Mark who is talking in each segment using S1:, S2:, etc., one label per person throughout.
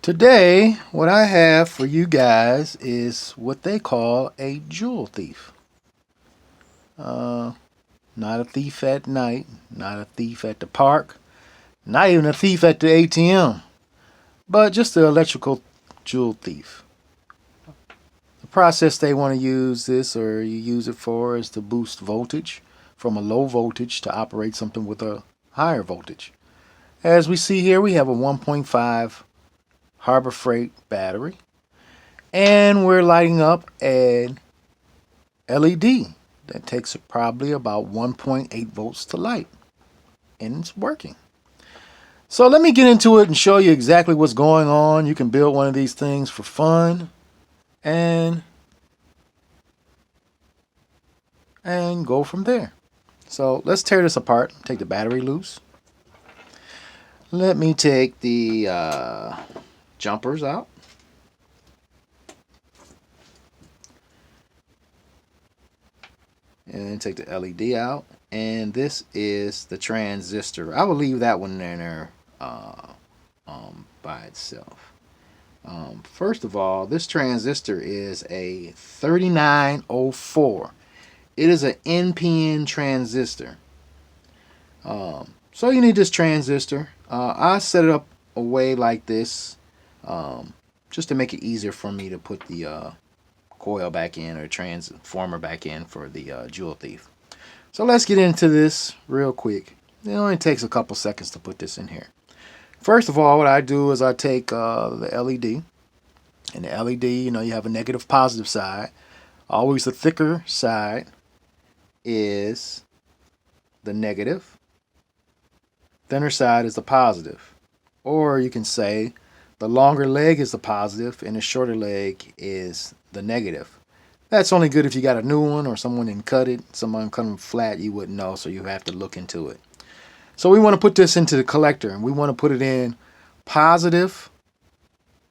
S1: Today, what I have for you guys is what they call a Joule thief. Uh, Not a thief at night, not a thief at the park, not even a thief at the ATM, but just an electrical Joule thief. The process they want to use this or you use it for is to boost voltage from a low voltage to operate something with a higher voltage. As we see here, we have a 1.5 Harbor Freight battery, and we're lighting up an LED that takes probably about 1.8 volts to light, and it's working. So let me get into it and show you exactly what's going on. You can build one of these things for fun and go from there. So let's tear this apart. Take the battery loose. Let me take the jumpers out. And take the LED out. And this is the transistor. I will leave that one in there by itself. First of all, this transistor is a 3904. It is an NPN transistor. So you need this transistor. I set it up a way like this just to make it easier for me to put the coil back in or transformer back in for the Joule thief. So let's get into this real quick. It only takes a couple seconds to put this in here. First of all, what I do is I take the LED, and the LED, you have a negative positive side. Always the thicker side is the negative. Thinner side is the positive. Or you can say the longer leg is the positive and the shorter leg is the negative. That's only good if you got a new one or someone didn't cut it. Someone cut them flat, you wouldn't know, so you have to look into it. So we want to put this into the collector, and we want to put it in positive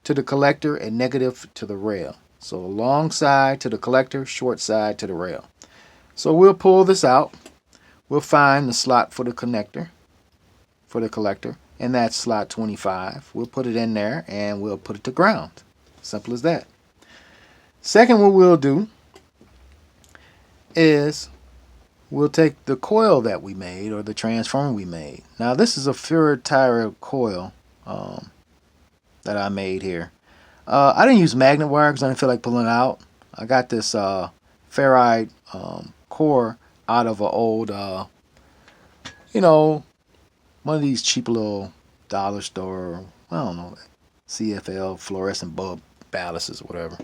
S1: to the collector and negative to the rail. So long side to the collector, short side to the rail. So we'll pull this out. We'll find the slot for the connector, for the collector, and that's slot 25. We'll put it in there and we'll put it to ground. Simple as that. Second, what we'll do is we'll take the coil that we made or the transformer we made. Now this is a ferrite coil that I made here. I didn't use magnet wire because I didn't feel like pulling it out. I got this ferrite core out of an old, one of these cheap little dollar store, I don't know, CFL fluorescent bulb ballasts or whatever.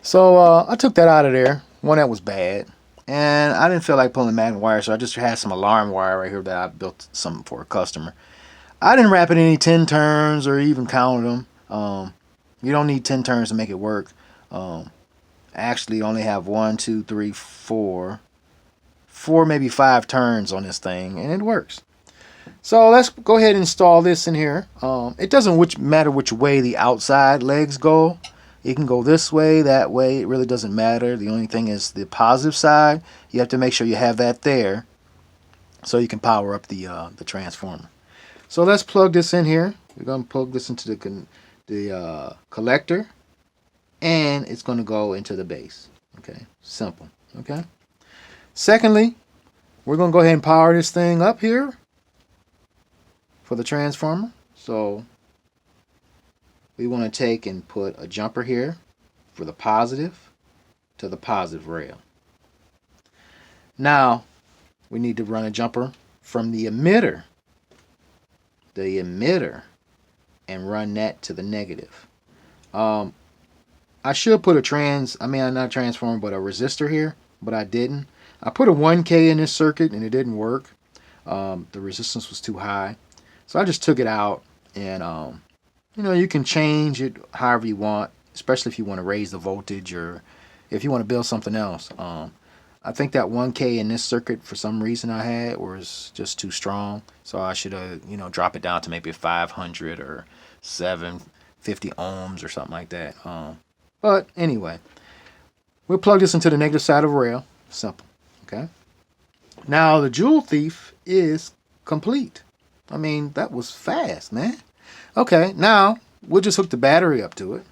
S1: So I took that out of there, one that was bad. And I didn't feel like pulling magnet wire, so I just had some alarm wire right here that I built something for a customer. I didn't wrap it any 10 turns or even counted them. You don't need 10 turns to make it work. I actually only have 1, 2, 3, 4, maybe 5 turns on this thing, and it works. So let's go ahead and install this in here. It doesn't matter which way the outside legs go. It can go this way, that way. It really doesn't matter. The only thing is the positive side. You have to make sure you have that there so you can power up the transformer. So let's plug this in here. We're going to plug this into the collector, and it's going to go into the base. Okay, simple. Okay. Secondly, we're going to go ahead and power this thing up here for the transformer. So we want to take and put a jumper here for the positive to the positive rail. Now we need to run a jumper from the emitter, and run that to the negative. I should put not a transformer, but a resistor here, but I didn't. I put a 1K in this circuit and it didn't work. The resistance was too high. So I just took it out, and you can change it however you want, especially if you want to raise the voltage or if you want to build something else. I think that 1K in this circuit for some reason I had was just too strong, so I should drop it down to maybe 500 or 750 ohms or something like that. But anyway, we'll plug this into the negative side of the rail. Simple. Okay. Now the Joule thief is complete. I mean, that was fast, man. Okay, now we'll just hook the battery up to it.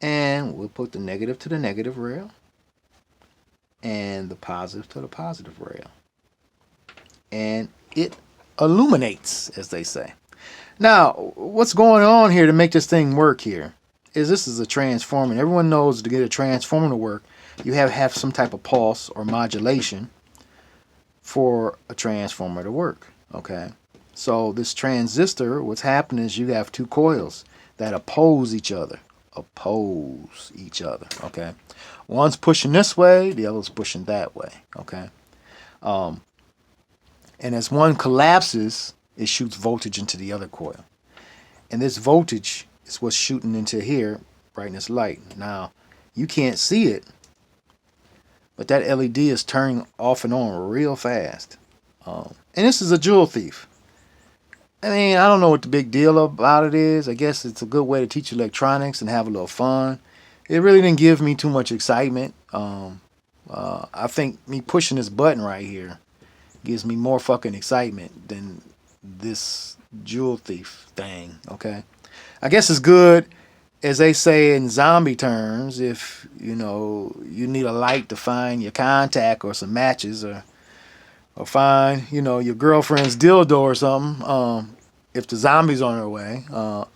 S1: And we'll put the negative to the negative rail. And the positive to the positive rail. And it illuminates, as they say. Now, what's going on here to make this thing work here is this is a transformer. And everyone knows to get a transformer to work, you have some type of pulse or modulation for a transformer to work. Okay, so this transistor, what's happening is you have two coils that oppose each other. Okay, one's pushing this way, the other's pushing that way. Okay, and as one collapses, it shoots voltage into the other coil, and this voltage is what's shooting into here, right in this light. Now, you can't see it, but that LED is turning off and on real fast. And this is a Joule thief. I mean, I don't know what the big deal about it is. I guess it's a good way to teach electronics and have a little fun. It really didn't give me too much excitement. I think me pushing this button right here gives me more fucking excitement than this Joule thief thing. Okay, I guess it's good, as they say in zombie terms, if you need a light to find your contact or some matches, or find your girlfriend's dildo or something. If the zombies on their way,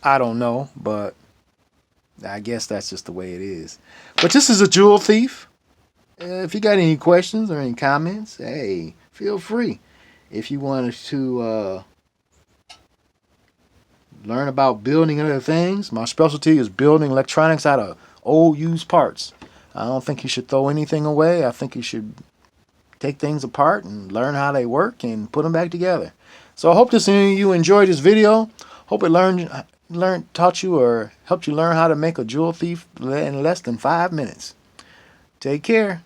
S1: I don't know, but I guess that's just the way it is. But this is a Joule thief. If you got any questions or any comments, hey, feel free. If you wanted to learn about building other things, my specialty is building electronics out of old used parts. I don't think you should throw anything away. I think you should take things apart and learn how they work and put them back together. So I hope you enjoyed this video. Hope it taught you or helped you learn how to make a Joule thief in less than 5 minutes. Take care.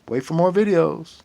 S1: Wait for more videos.